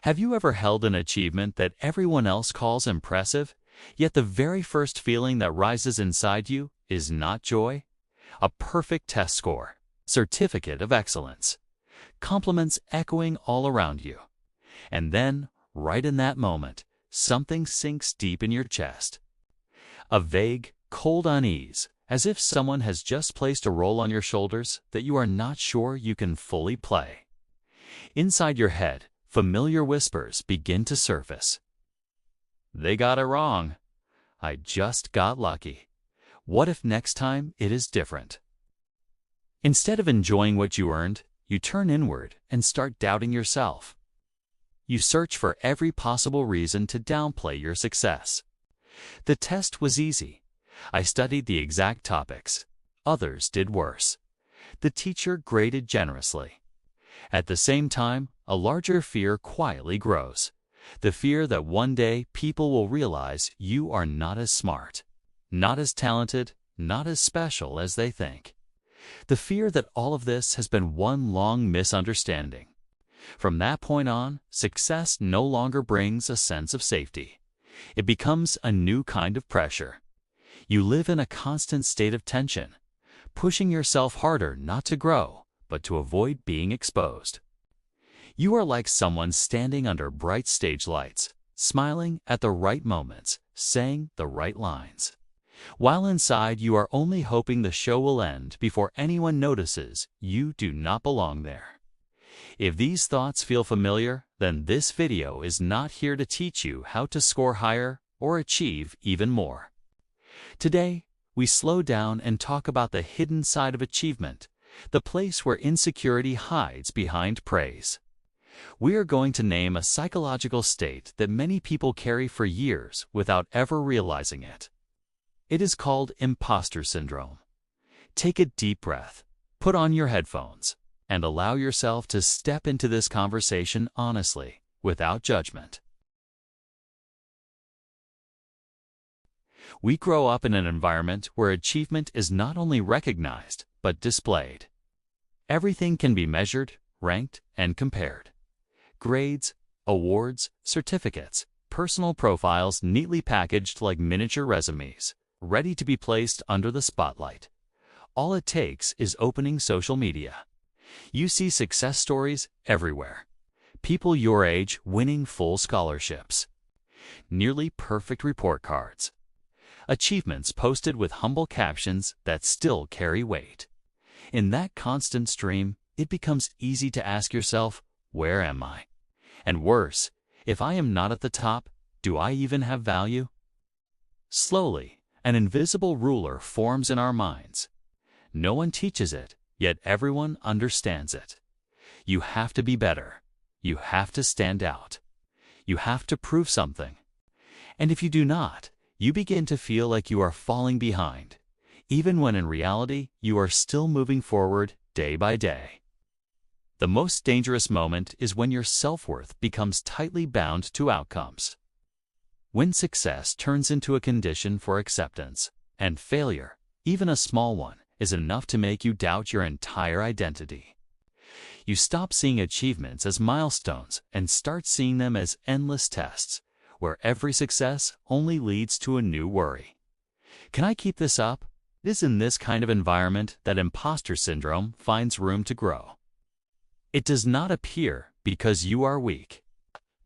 Have you ever held an achievement that everyone else calls impressive, yet the very first feeling that rises inside you is not joy? A perfect test score, certificate of excellence, compliments echoing all around you. And then, right in that moment, something sinks deep in your chest. A vague, cold unease, as if someone has just placed a role on your shoulders that you are not sure you can fully play. Inside your head, familiar whispers begin to surface. They got it wrong. I just got lucky. What if next time it is different? Instead of enjoying what you earned, you turn inward and start doubting yourself. You search for every possible reason to downplay your success. The test was easy. I studied the exact topics. Others did worse. The teacher graded generously. At the same time, a larger fear quietly grows. The fear that one day people will realize you are not as smart, not as talented, not as special as they think. The fear that all of this has been one long misunderstanding. From that point on, success no longer brings a sense of safety. It becomes a new kind of pressure. You live in a constant state of tension, pushing yourself harder not to grow, but to avoid being exposed. You are like someone standing under bright stage lights, smiling at the right moments, saying the right lines. While inside, you are only hoping the show will end before anyone notices you do not belong there. If these thoughts feel familiar, then this video is not here to teach you how to score higher or achieve even more. Today, we slow down and talk about the hidden side of achievement, the place where insecurity hides behind praise. We are going to name a psychological state that many people carry for years without ever realizing it. It is called imposter syndrome. Take a deep breath, put on your headphones, and allow yourself to step into this conversation honestly, without judgment. We grow up in an environment where achievement is not only recognized, but displayed. Everything can be measured, ranked, and compared. Grades, awards, certificates, personal profiles neatly packaged like miniature resumes, ready to be placed under the spotlight. All it takes is opening social media. You see success stories everywhere. People your age winning full scholarships. Nearly perfect report cards. Achievements posted with humble captions that still carry weight. In that constant stream, it becomes easy to ask yourself, where am I? And worse, if I am not at the top, do I even have value? Slowly, an invisible ruler forms in our minds. No one teaches it, yet everyone understands it. You have to be better. You have to stand out. You have to prove something. And if you do not, you begin to feel like you are falling behind, even when in reality you are still moving forward day by day. The most dangerous moment is when your self-worth becomes tightly bound to outcomes. When success turns into a condition for acceptance, and failure, even a small one, is enough to make you doubt your entire identity. You stop seeing achievements as milestones and start seeing them as endless tests, where every success only leads to a new worry. Can I keep this up? It is in this kind of environment that imposter syndrome finds room to grow. It does not appear because you are weak,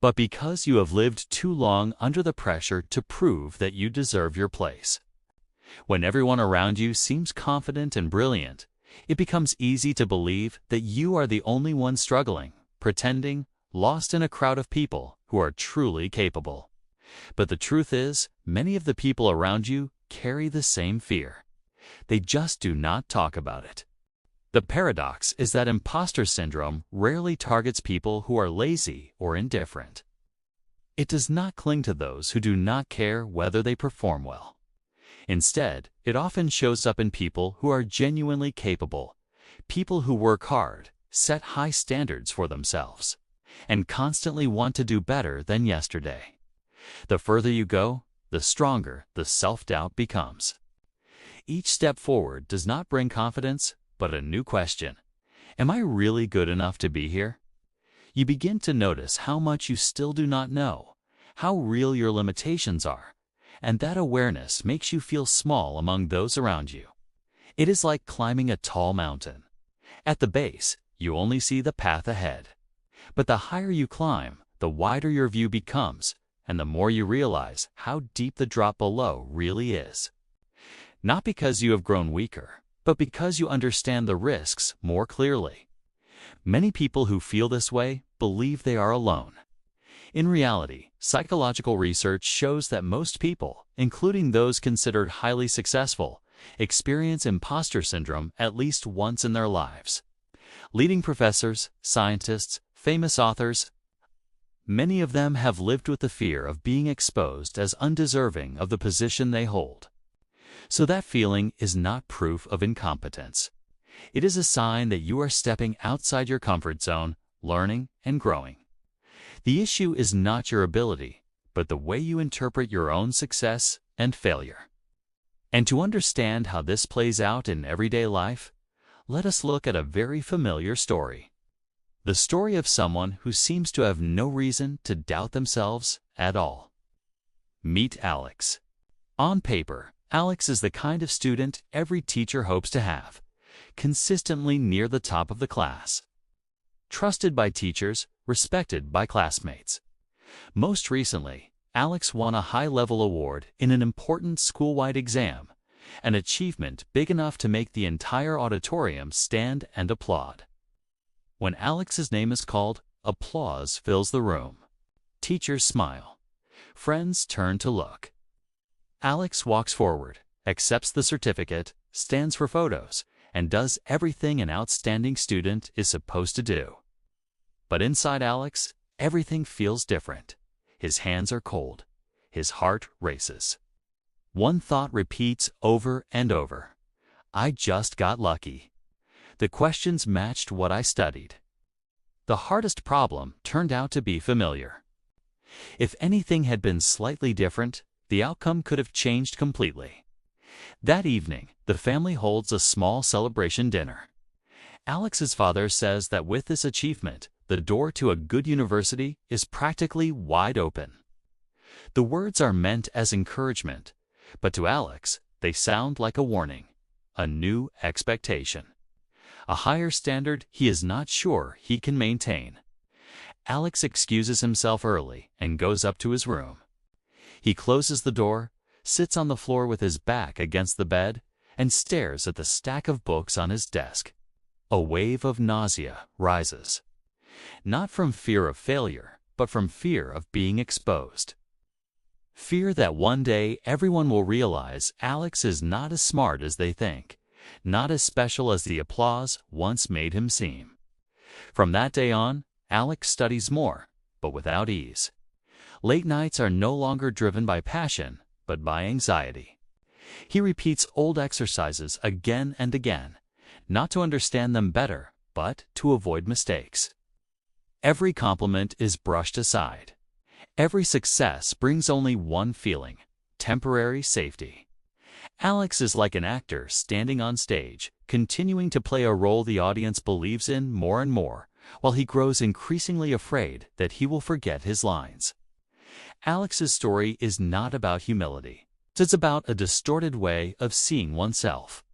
but because you have lived too long under the pressure to prove that you deserve your place. When everyone around you seems confident and brilliant, it becomes easy to believe that you are the only one struggling, pretending, lost in a crowd of people who are truly capable. But the truth is, many of the people around you carry the same fear. They just do not talk about it. The paradox is that imposter syndrome rarely targets people who are lazy or indifferent. It does not cling to those who do not care whether they perform well. Instead, it often shows up in people who are genuinely capable, people who work hard, set high standards for themselves, and constantly want to do better than yesterday. The further you go, the stronger the self-doubt becomes. Each step forward does not bring confidence, but a new question. Am I really good enough to be here? you begin to notice how much you still do not know, how real your limitations are, and that awareness makes you feel small among those around you. It is like climbing a tall mountain. At the base, you only see the path ahead. But the higher you climb, the wider your view becomes, and the more you realize how deep the drop below really is. Not because you have grown weaker, but because you understand the risks more clearly. Many people who feel this way believe they are alone. In reality, psychological research shows that most people, including those considered highly successful, experience imposter syndrome at least once in their lives. Leading professors, scientists, famous authors, many of them have lived with the fear of being exposed as undeserving of the position they hold. So that feeling is not proof of incompetence. It is a sign that you are stepping outside your comfort zone, learning and growing. The issue is not your ability, but the way you interpret your own success and failure. And to understand how this plays out in everyday life, let us look at a very familiar story. The story of someone who seems to have no reason to doubt themselves at all. Meet Alex. On paper, Alex is the kind of student every teacher hopes to have, consistently near the top of the class. Trusted by teachers, respected by classmates. Most recently, Alex won a high-level award in an important school-wide exam, an achievement big enough to make the entire auditorium stand and applaud. When Alex's name is called, applause fills the room. Teachers smile. Friends turn to look. Alex walks forward, accepts the certificate, stands for photos, and does everything an outstanding student is supposed to do. But inside Alex, everything feels different. His hands are cold. His heart races. One thought repeats over and over. I just got lucky. The questions matched what I studied. The hardest problem turned out to be familiar. If anything had been slightly different, the outcome could have changed completely. That evening, the family holds a small celebration dinner. Alex's father says that with this achievement, the door to a good university is practically wide open. The words are meant as encouragement, but to Alex, they sound like a warning, a new expectation, a higher standard he is not sure he can maintain. Alex excuses himself early and goes up to his room. He closes the door, sits on the floor with his back against the bed, and stares at the stack of books on his desk. A wave of nausea rises. Not from fear of failure, but from fear of being exposed. Fear that one day everyone will realize Alex is not as smart as they think, not as special as the applause once made him seem. From that day on, Alex studies more, but without ease. Late nights are no longer driven by passion, but by anxiety. He repeats old exercises again and again, not to understand them better, but to avoid mistakes. Every compliment is brushed aside. Every success brings only one feeling: temporary safety. Alex is like an actor standing on stage, continuing to play a role the audience believes in more and more, while he grows increasingly afraid that he will forget his lines. Alex's story is not about humility. It's about a distorted way of seeing oneself.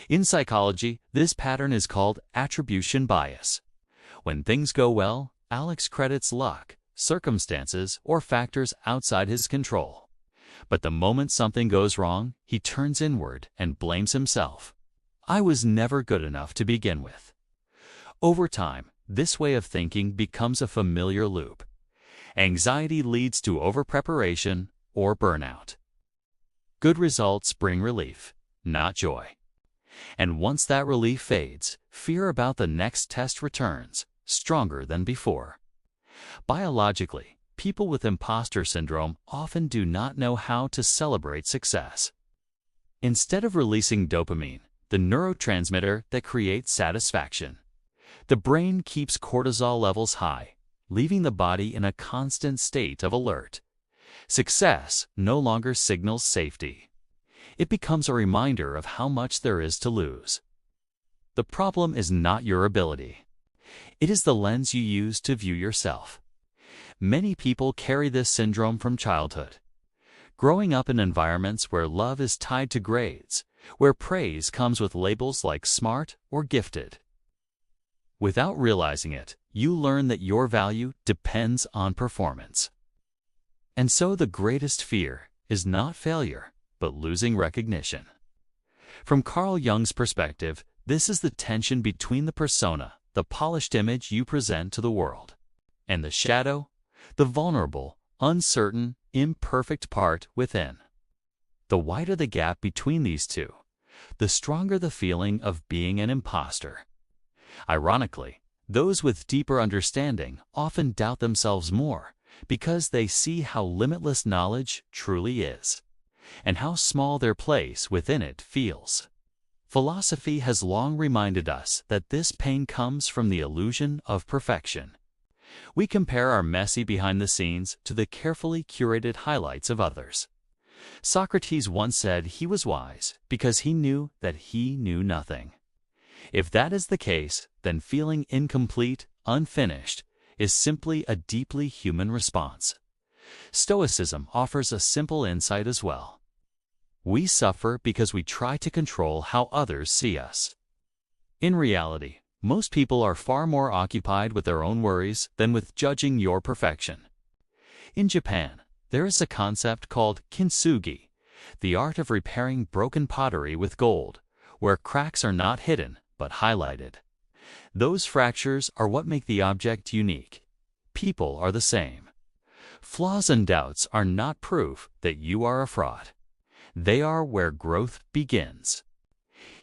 In psychology, this pattern is called attribution bias. When things go well, Alex credits luck, circumstances, or factors outside his control. But the moment something goes wrong, he turns inward and blames himself. I was never good enough to begin with. Over time, this way of thinking becomes a familiar loop. Anxiety leads to overpreparation or burnout. Good results bring relief, not joy. And once that relief fades, fear about the next test returns, stronger than before. Biologically, people with imposter syndrome often do not know how to celebrate success. Instead of releasing dopamine, the neurotransmitter that creates satisfaction, the brain keeps cortisol levels high, leaving the body in a constant state of alert. Success no longer signals safety. It becomes a reminder of how much there is to lose. The problem is not your ability. It is the lens you use to view yourself. Many people carry this syndrome from childhood. Growing up in environments where love is tied to grades, where praise comes with labels like smart or gifted. Without realizing it, you learn that your value depends on performance. And so the greatest fear is not failure, but losing recognition. From Carl Jung's perspective, this is the tension between the persona, the polished image you present to the world, and the shadow, the vulnerable, uncertain, imperfect part within. The wider the gap between these two, the stronger the feeling of being an imposter. Ironically, those with deeper understanding often doubt themselves more because they see how limitless knowledge truly is, and how small their place within it feels. Philosophy has long reminded us that this pain comes from the illusion of perfection. We compare our messy behind the scenes to the carefully curated highlights of others. Socrates once said he was wise because he knew that he knew nothing. If that is the case, then feeling incomplete, unfinished, is simply a deeply human response. Stoicism offers a simple insight as well. We suffer because we try to control how others see us. In reality, most people are far more occupied with their own worries than with judging your perfection. In Japan, there is a concept called kintsugi, the art of repairing broken pottery with gold, where cracks are not hidden but highlighted. Those fractures are what make the object unique. People are the same. Flaws and doubts are not proof that you are a fraud. They are where growth begins.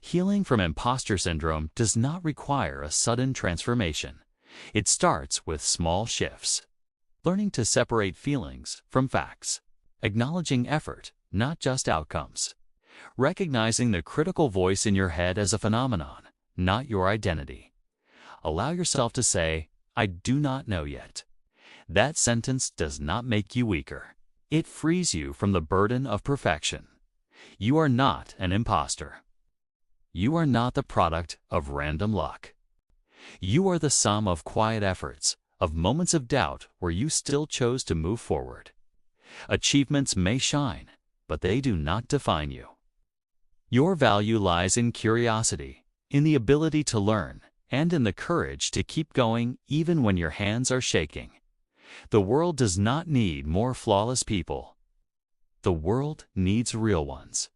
Healing from imposter syndrome does not require a sudden transformation. It starts with small shifts. Learning to separate feelings from facts. Acknowledging effort, not just outcomes. Recognizing the critical voice in your head as a phenomenon, not your identity. Allow yourself to say, "I do not know yet." That sentence does not make you weaker. It frees you from the burden of perfection. You are not an imposter. You are not the product of random luck. You are the sum of quiet efforts, of moments of doubt where you still chose to move forward. Achievements may shine, but they do not define you. Your value lies in curiosity, in the ability to learn, and in the courage to keep going even when your hands are shaking. The world does not need more flawless people. The world needs real ones.